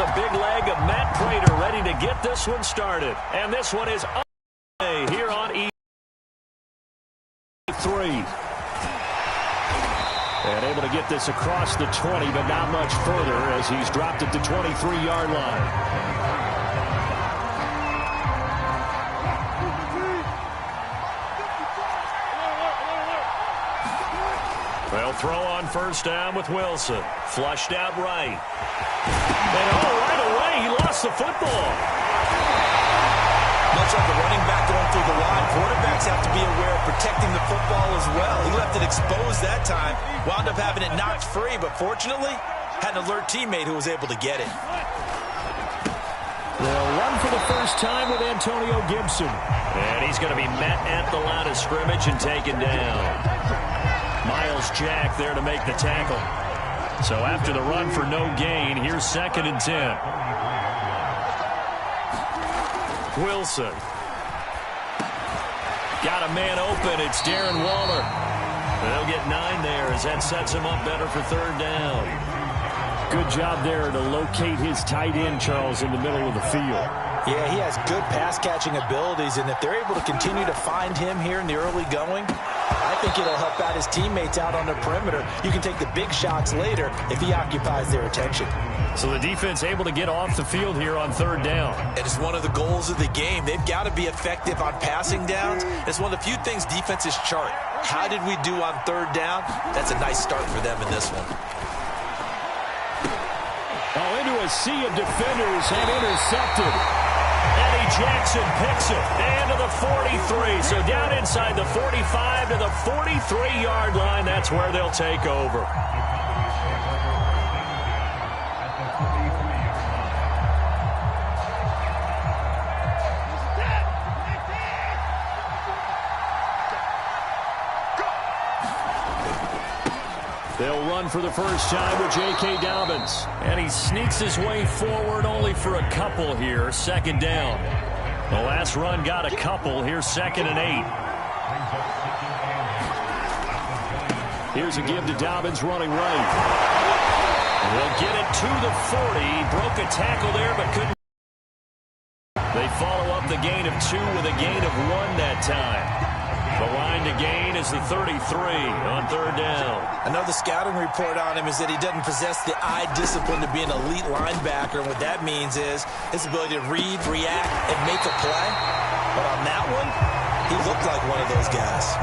the big leg of Matt Prater ready to get this one started. And this one is underway here on E3. And able to get this across the 20, but not much further as he's dropped it to 23-yard line. They'll throw on first down with Wilson. Flushed out right. And right away, he lost the football. Much like a running back going through the line, quarterbacks have to be aware of protecting the football as well. He left it exposed that time. Wound up having it knocked free, but fortunately, had an alert teammate who was able to get it. They'll run for the first time with Antonio Gibson. And he's going to be met at the line of scrimmage and taken down. Myles Jack there to make the tackle. So after the run for no gain, here's 2nd and 10. Wilson. Got a man open. It's Darren Waller. They'll get 9 there as that sets him up better for 3rd down. Good job there to locate his tight end, Charles, in the middle of the field. Yeah, he has good pass-catching abilities, and if they're able to continue to find him here in the early going, I think it'll help out his teammates out on the perimeter. You can take the big shots later if he occupies their attention. So the defense able to get off the field here on 3rd down. It is one of the goals of the game. They've got to be effective on passing downs. It's one of the few things defenses chart. How did we do on 3rd down? That's a nice start for them in this one. Oh, into a sea of defenders and intercepted. Eddie Jackson picks it. And to the 43. So down inside the 45 to the 43-yard line. That's where they'll take over. They'll run for the first time with J.K. Dobbins. And he sneaks his way forward only for a couple here. 2nd down. The last run got a couple. Here's 2nd and 8. Here's a give to Dobbins running right. They'll get it to the 40. Broke a tackle there but couldn't. They follow up the gain of 2 with a gain of 1 that time. The line to gain is the 33 on 3rd down. Another scouting report on him is that he doesn't possess the eye discipline to be an elite linebacker. And what that means is his ability to read, react, and make a play. But on that one, he looked like one of those guys.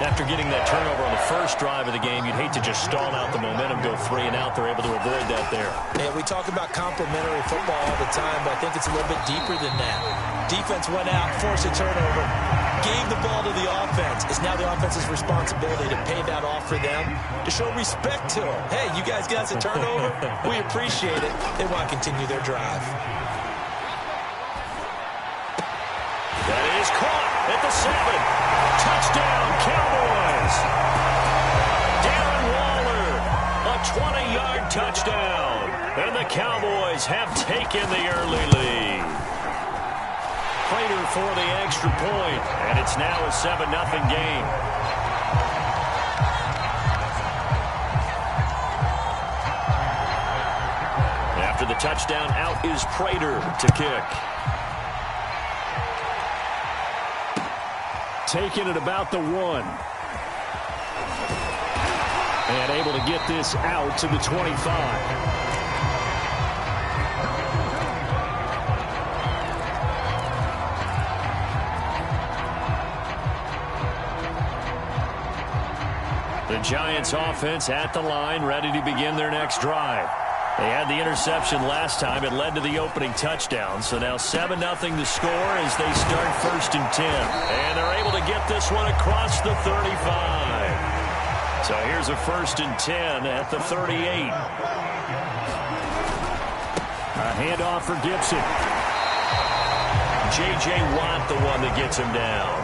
After getting that turnover on the first drive of the game, you'd hate to just stall out the momentum, go 3 and out. They're able to avoid that there. Yeah, we talk about complementary football all the time, but I think it's a little bit deeper than that. Defense went out, forced a turnover, gave the ball to the offense. It's now the offense's responsibility to pay that off for them, to show respect to them. Hey, you guys got us a turnover? We appreciate it. They want to continue their drive. That is caught at the 7. Touchdown, Cowboys. Darren Waller, a 20-yard touchdown. And the Cowboys have taken the early lead. Prater for the extra point, and it's now a 7-0 game. After the touchdown, out is Prater to kick. Taken at about the 1. And able to get this out to the 25. The Giants offense at the line, ready to begin their next drive. They had the interception last time. It led to the opening touchdown. So now 7-0 to score as they start 1st and 10. And they're able to get this one across the 35. So here's a 1st and 10 at the 38. A handoff for Gibson. J.J. Watt the one that gets him down.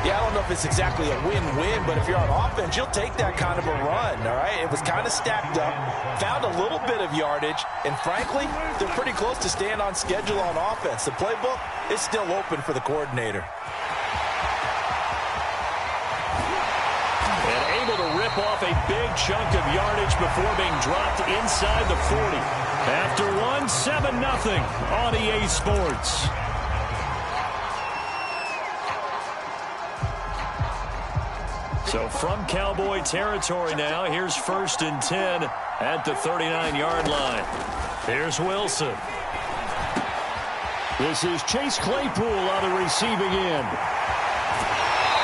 Yeah, I don't know if it's exactly a win-win, but if you're on offense, you'll take that kind of a run, all right? It was kind of stacked up, found a little bit of yardage, and frankly, they're pretty close to staying on schedule on offense. The playbook is still open for the coordinator. And able to rip off a big chunk of yardage before being dropped inside the 40. After one, 7-0 on EA Sports. So from Cowboy territory now, here's 1st and 10 at the 39-yard line. Here's Wilson. This is Chase Claypool on the receiving end.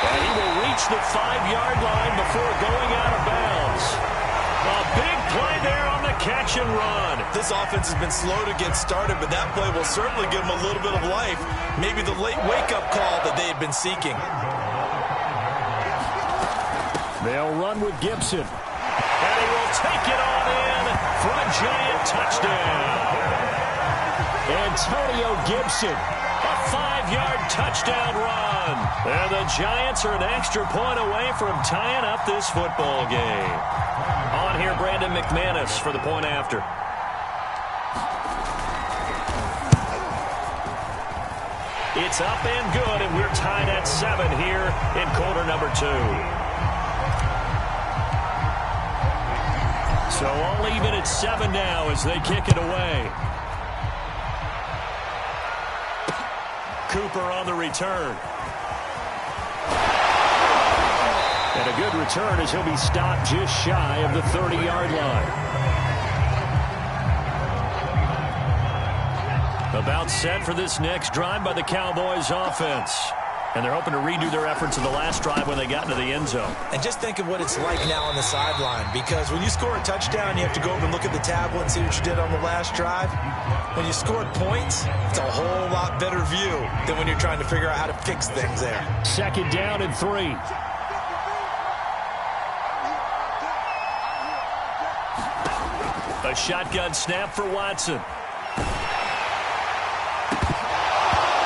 And he will reach the 5-yard line before going out of bounds. A big play there on the catch and run. This offense has been slow to get started, but that play will certainly give them a little bit of life. Maybe the late wake-up call that they had been seeking. They'll run with Gibson. And he will take it on in for a giant touchdown. Antonio Gibson, a 5-yard touchdown run. And the Giants are an extra point away from tying up this football game. On here, Brandon McManus for the point after. It's up and good, and we're tied at 7 here in quarter number 2. So all even at 7 now as they kick it away. Cooper on the return. And a good return as he'll be stopped just shy of the 30-yard line. About set for this next drive by the Cowboys offense. And they're hoping to redo their efforts in the last drive when they got into the end zone. And just think of what it's like now on the sideline, because when you score a touchdown, you have to go over and look at the tablet and see what you did on the last drive. When you scored points, it's a whole lot better view than when you're trying to figure out how to fix things there. 2nd down and 3. A shotgun snap for Watson.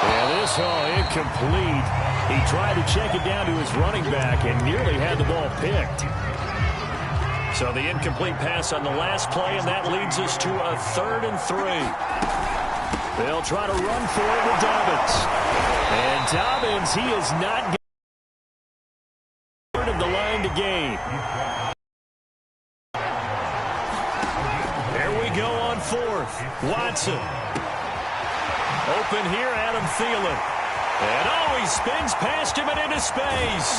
And this incomplete. He tried to check it down to his running back and nearly had the ball picked. So the incomplete pass on the last play, and that leads us to a 3rd and 3. They'll try to run for it with Dobbins. And Dobbins, he is not getting of the line to gain. There we go on 4th. Watson. Open here, Adam Thielen. And he spins past him and into space.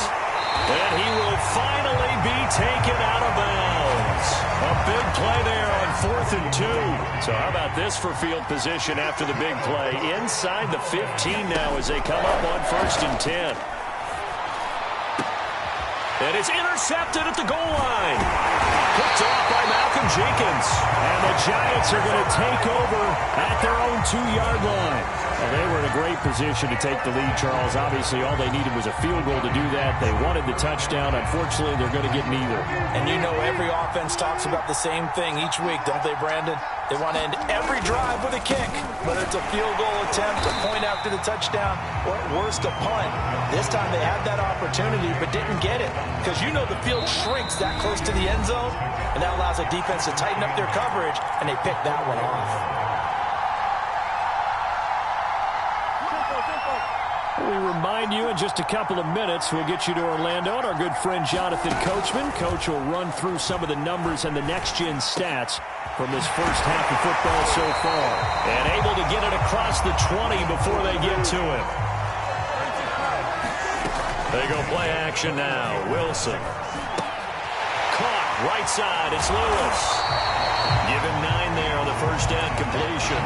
And he will finally be taken out of bounds. A big play there on 4th and 2. So how about this for field position after the big play? Inside the 15 now as they come up on 1st and 10. And it's intercepted at the goal line. Picked off by Malcolm Jenkins. And the Giants are going to take over at their own 2-yard line. Well, they were in a great position to take the lead, Charles. Obviously, all they needed was a field goal to do that. They wanted the touchdown. Unfortunately, they're going to get neither. And you know every offense talks about the same thing each week, don't they, Brandon? They want to end every drive with a kick, whether it's a field goal attempt, a point after the touchdown, or at worst, a punt. This time they had that opportunity but didn't get it, because you know the field shrinks that close to the end zone, and that allows a defense to tighten up their coverage, and they picked that one off. We remind you in just a couple of minutes, we'll get you to Orlando and our good friend Jonathan Coachman. Coach will run through some of the numbers and the next-gen stats from this first half of football so far. And able to get it across the 20 before they get to him. They go play action now. Wilson. Caught right side. It's Lewis. Give him 9 there on the first down completion.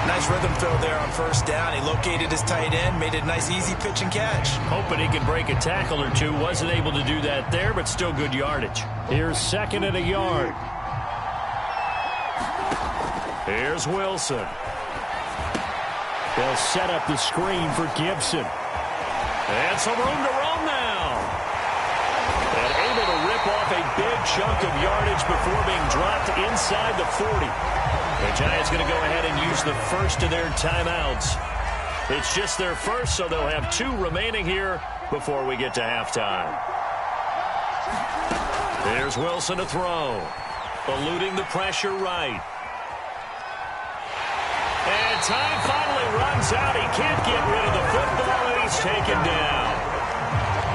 Nice rhythm throw there on 1st down. He located his tight end, made it a nice easy pitch and catch. Hoping he can break a tackle or two. Wasn't able to do that there, but still good yardage. Here's 2nd and a yard. Here's Wilson. They'll set up the screen for Gibson. And some room to roam now. And able to rip off a big chunk of yardage before being dropped inside the 40. The Giants going to go ahead and use the first of their timeouts. It's just their first, so they'll have 2 remaining here before we get to halftime. There's Wilson to throw. Eluding the pressure right. And time finally runs out. He can't get rid of the football, and he's taken down.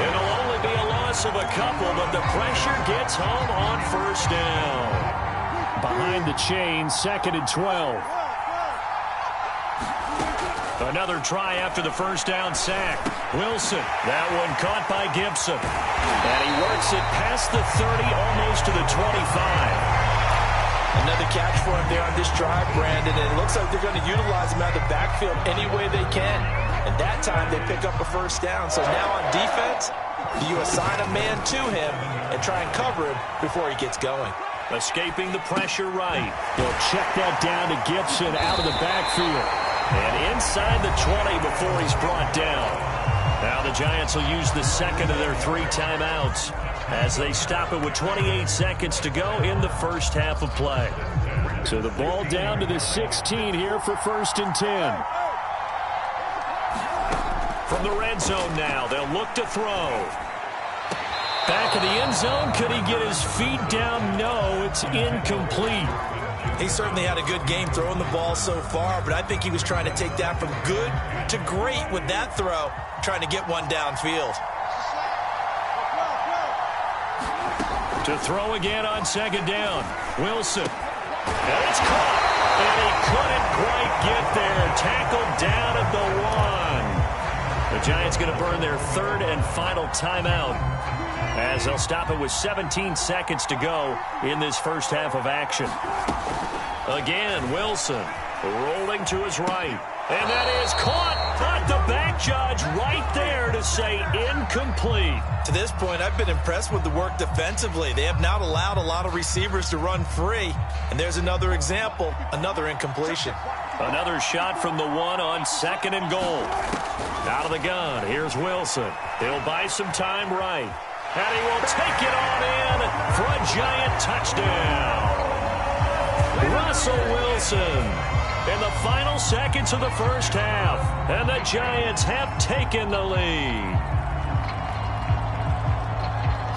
It'll only be a loss loss of a couple, but the pressure gets home on first down. Behind the chain, 2nd and 12. Another try after the first down sack. Wilson, that one caught by Gibson. And he works it past the 30, almost to the 25. Another catch for him there on this drive, Brandon, and it looks like they're going to utilize him out of the backfield any way they can. And that time they pick up a first down. So now on defense, do you assign a man to him and try and cover him before he gets going? Escaping the pressure right. They'll check that down to Gibson out of the backfield. And inside the 20 before he's brought down. Now the Giants will use the second of their 3 timeouts as they stop it with 28 seconds to go in the first half of play. So the ball down to the 16 here for 1st and 10. From the red zone now, they'll look to throw. Back of the end zone, could he get his feet down? No, it's incomplete. He certainly had a good game throwing the ball so far, but I think he was trying to take that from good to great with that throw, trying to get one downfield. To throw again on 2nd down. Wilson. And it's caught. And he couldn't quite get there. Tackled down at the 1. The Giants going to burn their 3rd and final timeout as they'll stop it with 17 seconds to go in this first half of action. Again, Wilson rolling to his right. And that is caught. But the back judge right there to say incomplete. To this point, I've been impressed with the work defensively. They have not allowed a lot of receivers to run free. And there's another example, another incompletion. Another shot from the 1 on 2nd and goal. Out of the gun, here's Wilson. He'll buy some time right. And he will take it on in for a Giant touchdown. Russell Wilson in the final seconds of the first half. And the Giants have taken the lead.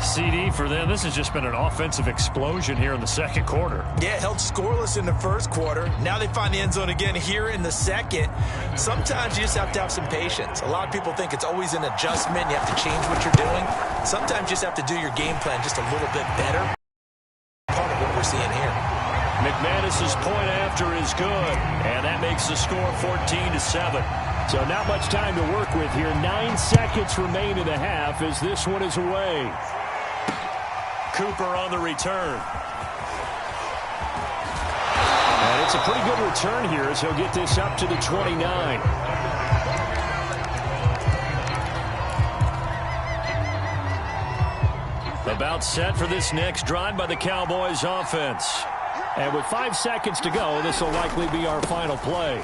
CD for them, this has just been an offensive explosion here in the 2nd quarter. Yeah, held scoreless in the 1st quarter. Now they find the end zone again here in the 2nd. Sometimes you just have to have some patience. A lot of people think it's always an adjustment. You have to change what you're doing. Sometimes you just have to do your game plan just a little bit better. Part of what we're seeing here. McManus's point after is good. And that makes the score 14-7. So not much time to work with here. 9 seconds remain in the half as this one is away. Cooper on the return. And it's a pretty good return here as he'll get this up to the 29. About set for this next drive by the Cowboys offense. And with 5 seconds to go, this will likely be our final play.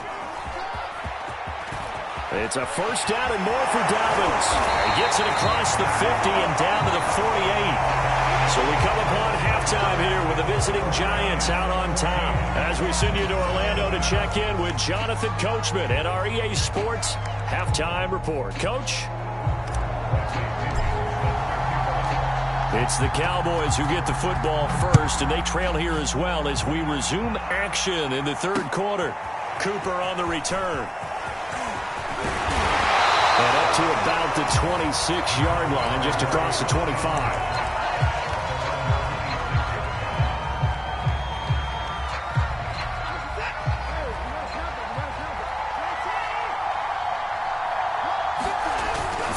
It's a first down and more for Dobbins. He gets it across the 50 and down to the 48. So we come upon halftime here with the visiting Giants out on top. As we send you to Orlando to check in with Jonathan Coachman at our EA Sports Halftime Report. Coach? It's the Cowboys who get the football first, and they trail here as well as we resume action in the 3rd quarter. Cooper on the return. And up to about the 26-yard line, just across the 25.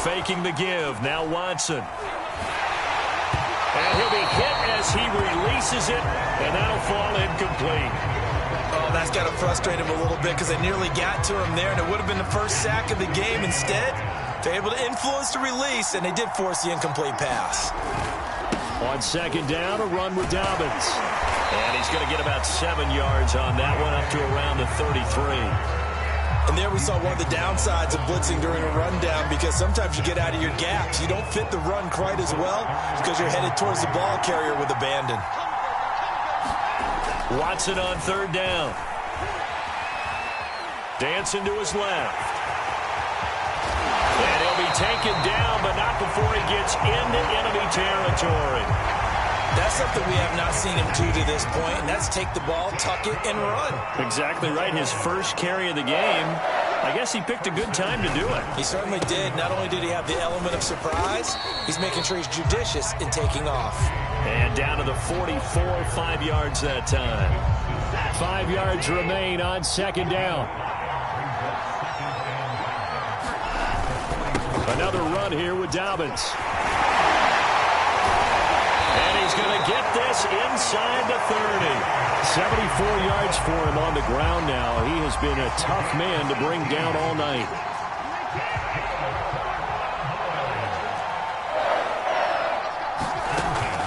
Faking the give. Now Watson. And he'll be hit as he releases it, and that'll fall incomplete. Oh, that's got to frustrate him a little bit because they nearly got to him there, and it would have been the first sack of the game. Instead, they're able to influence the release, and they did force the incomplete pass. On 2nd down, a run with Dobbins. And he's going to get about 7 yards on that one, up to around the 33. And there we saw one of the downsides of blitzing during a rundown, because sometimes you get out of your gaps. You don't fit the run quite as well because you're headed towards the ball carrier with abandon. Watson on 3rd down. Dancing to his left. And he'll be taken down, but not before he gets into enemy territory. That's something we have not seen him do to this point, and that's take the ball, tuck it, and run. Exactly right. His first carry of the game, I guess he picked a good time to do it. He certainly did. Not only did he have the element of surprise, he's making sure he's judicious in taking off. And down to the 44, 5 yards that time. 5 yards remain on second down. Another run here with Dobbins. And he's going to get this inside the 30. 74 yards for him on the ground now. He has been a tough man to bring down all night.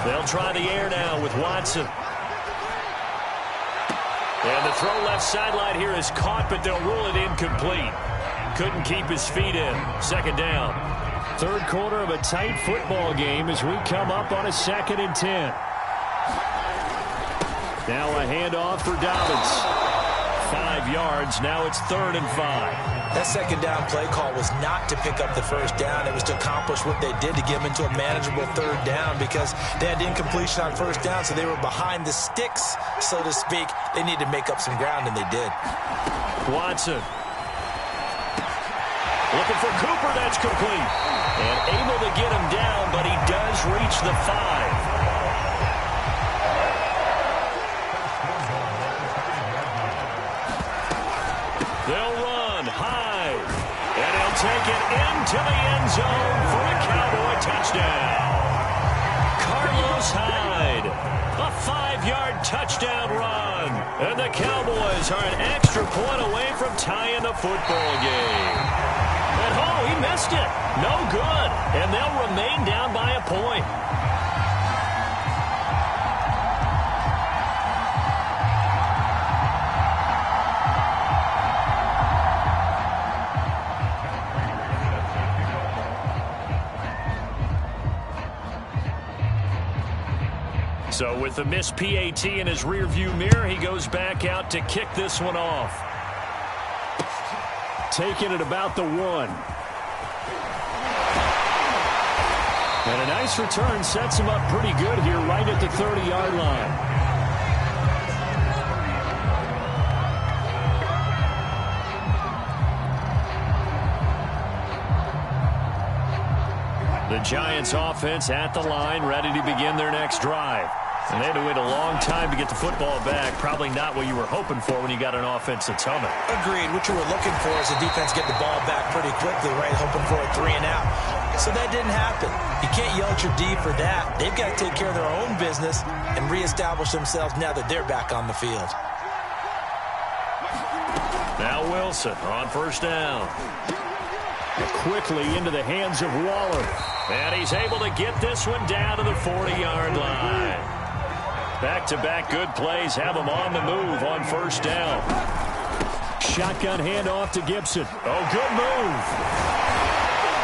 They'll try the air now with Watson. And the throw left sideline here is caught, but they'll rule it incomplete. Couldn't keep his feet in. Second down. Third quarter of a tight football game as we come up on a 2nd and 10. Now a handoff for Dobbins. 5 yards. Now it's 3rd and 5. That second down play call was not to pick up the first down. It was to accomplish what they did to get them into a manageable 3rd down because they had incompletion on first down, so they were behind the sticks, so to speak. They needed to make up some ground, and they did. Watson. Looking for Cooper. That's complete. And able to get him down, but he does reach the 5. They'll run high, and he'll take it into the end zone for a Cowboy touchdown. Carlos Hyde, a 5-yard touchdown run, and the Cowboys are an extra point away from tying the football game. And oh, he missed it. No good, and they'll remain down by a point. So with the missed PAT in his rearview mirror, he goes back out to kick this one off. Taking it about the 1. And a nice return sets him up pretty good here right at the 30-yard line. The Giants offense at the line, ready to begin their next drive. And they had to wait a long time to get the football back. Probably not what you were hoping for when you got an offense that's humming. Agreed. What you were looking for is the defense get the ball back pretty quickly, right? Hoping for a 3 and out. So that didn't happen. You can't yell at your D for that. They've got to take care of their own business and reestablish themselves now that they're back on the field. Now Wilson on first down. Quickly into the hands of Waller. And he's able to get this one down to the 40-yard line. Back-to-back good plays have him on the move on first down. Shotgun handoff to Gibson. Oh, good move.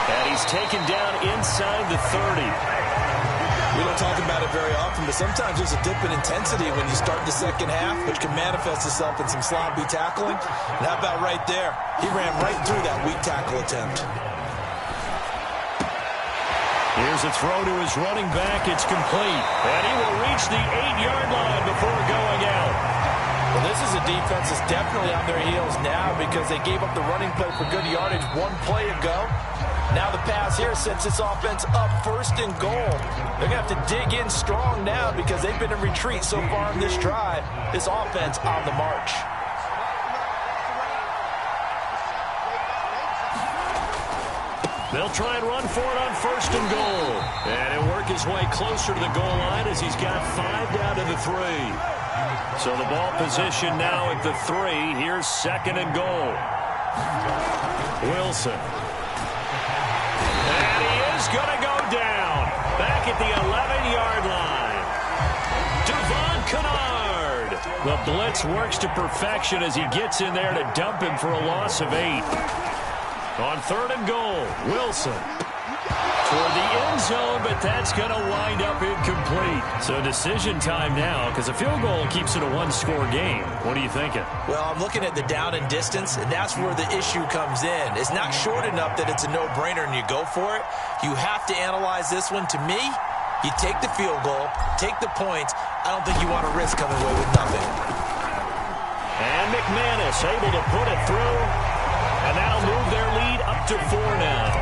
And he's taken down inside the 30. We don't talk about it very often, but sometimes there's a dip in intensity when you start the second half, which can manifest itself in some sloppy tackling. And how about right there? He ran right through that weak tackle attempt. Here's a throw to his running back. It's complete. And he will reach the 8-yard line before going out. Well, this is a defense that's definitely on their heels now because they gave up the running play for good yardage 1 play ago. Now the pass here sets this offense up 1st and goal. They're going to have to dig in strong now because they've been in retreat so far in this drive. This offense on the march. They'll try and run for it on 1st and goal. And he'll work his way closer to the goal line as he's got 5 down to the 3. So the ball position now at the 3. Here's 2nd and goal. Wilson. And he is going to go down. Back at the 11-yard line. Devon Kennard. The blitz works to perfection as he gets in there to dump him for a loss of 8. On 3rd and goal, Wilson toward the end zone, but that's going to wind up incomplete. So decision time now because a field goal keeps it a 1-score game. What are you thinking? Well, I'm looking at the down and distance, and that's where the issue comes in. It's not short enough that it's a no-brainer and you go for it. You have to analyze this one. To me, you take the field goal, take the points. I don't think you want to risk coming away with nothing. And McManus able to put it through. And that'll move their lead up to 4 now.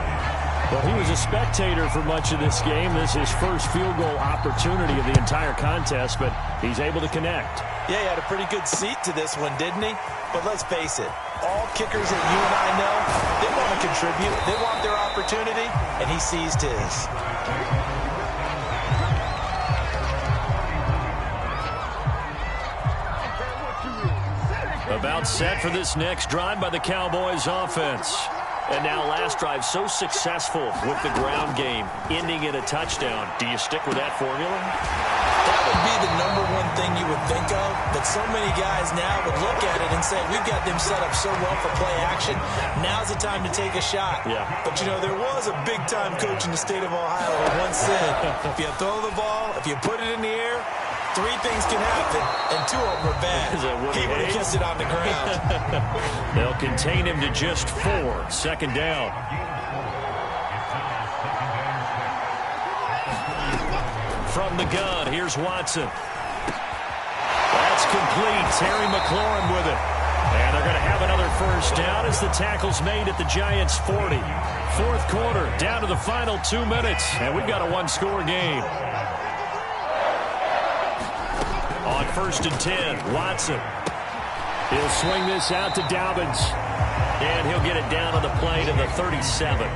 Well, he was a spectator for much of this game. This is his first field goal opportunity of the entire contest, but he's able to connect. Yeah, he had a pretty good seat to this one, didn't he? But let's face it, all kickers that you and I know, they want to contribute. They want their opportunity, and he seized his. About set for this next drive by the Cowboys offense. And now last drive so successful with the ground game, ending in a touchdown. Do you stick with that formula? That would be the #1 thing you would think of, but so many guys now would look at it and say, we've got them set up so well for play action. Now's the time to take a shot. Yeah. But, you know, there was a big-time coach in the state of Ohio who once said, if you throw the ball, if you put it in the air, 3 things can happen, and 2 of them are bad. He would have kept it on the ground. They'll contain him to just 4. Second down. From the gun, here's Watson. That's complete. Terry McLaurin with it. And they're going to have another first down as the tackle's made at the Giants' 40. Fourth quarter, down to the final 2 minutes, and we've got a 1-score game. On 1st and 10, Watson. He'll swing this out to Dobbins. And he'll get it down on the play to the 37.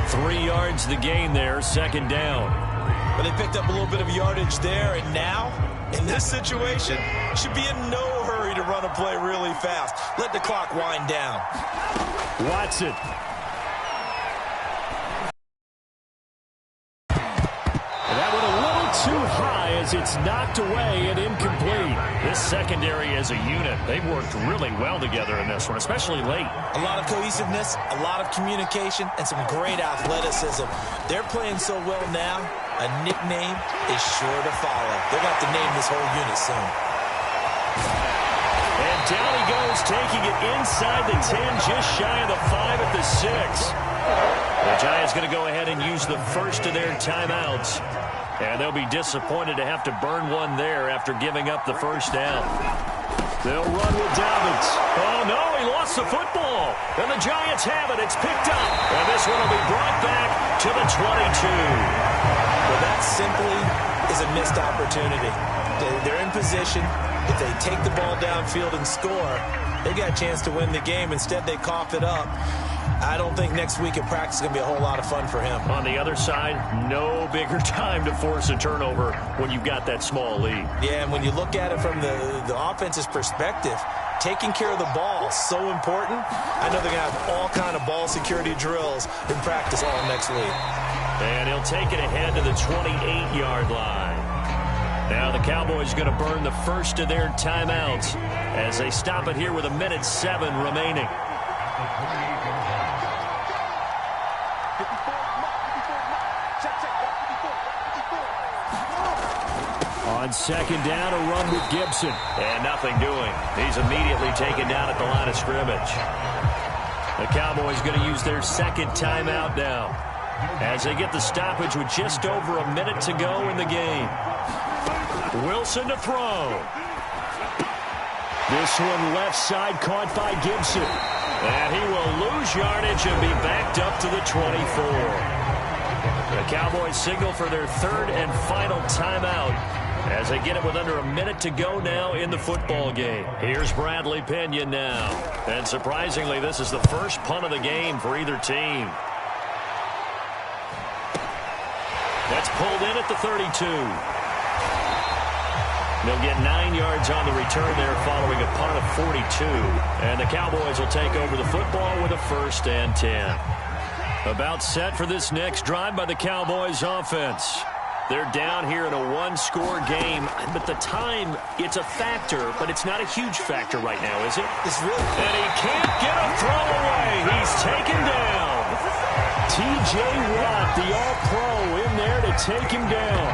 3 yards the gain there, second down. But they picked up a little bit of yardage there, and now, in this situation, should be in no hurry to run a play really fast. Let the clock wind down. Watson. That one a little too high as it's knocked away and incomplete. This secondary as a unit, they've worked really well together in this one, especially late. A lot of cohesiveness, a lot of communication, and some great athleticism. They're playing so well now, a nickname is sure to follow. They're going to have to name this whole unit soon. And down he goes, taking it inside the 10, just shy of the 5 at the 6. The Giants going to go ahead and use the first of their timeouts. And they'll be disappointed to have to burn one there after giving up the first down. They'll run with Dobbins. Oh, no, he lost the football. And the Giants have it. It's picked up. And this one will be brought back to the 22. Well, that simply is a missed opportunity. They're in position. If they take the ball downfield and score, they got a chance to win the game. Instead, they cough it up. I don't think next week at practice is going to be a whole lot of fun for him. On the other side, no bigger time to force a turnover when you've got that small lead. Yeah, and when you look at it from the offense's perspective, taking care of the ball is so important. I know they're going to have all kind of ball security drills in practice all next week. And he'll take it ahead to the 28-yard line. Now the Cowboys going to burn the first of their timeouts as they stop it here with 1:07 remaining. On second down, a run with Gibson. And nothing doing. He's immediately taken down at the line of scrimmage. The Cowboys going to use their second timeout now as they get the stoppage with just over a minute to go in the game. Wilson to throw. This one left side caught by Gibson. And he will lose yardage and be backed up to the 24. The Cowboys signal for their third and final timeout as they get it with under a minute to go now in the football game. Here's Bradley Pinion now. And surprisingly, this is the first punt of the game for either team. That's pulled in at the 32. They'll get 9 yards on the return there following a punt of 42. And the Cowboys will take over the football with a 1st and 10. About set for this next drive by the Cowboys offense. They're down here in a 1-score game, but the time, it's a factor, but it's not a huge factor right now, is it? It's really. And he can't get a throw away. He's taken down. T.J. Watt, the all-pro, in there to take him down.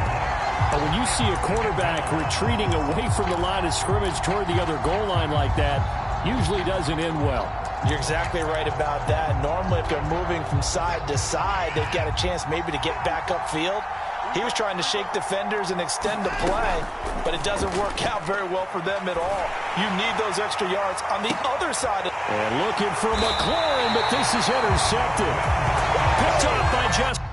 When you see a quarterback retreating away from the line of scrimmage toward the other goal line like that, usually doesn't end well. You're exactly right about that. Normally, if they're moving from side to side, they've got a chance maybe to get back upfield. He was trying to shake defenders and extend the play, but it doesn't work out very well for them at all. You need those extra yards on the other side. And looking for McLaurin, but this is intercepted. Picked off by Justin.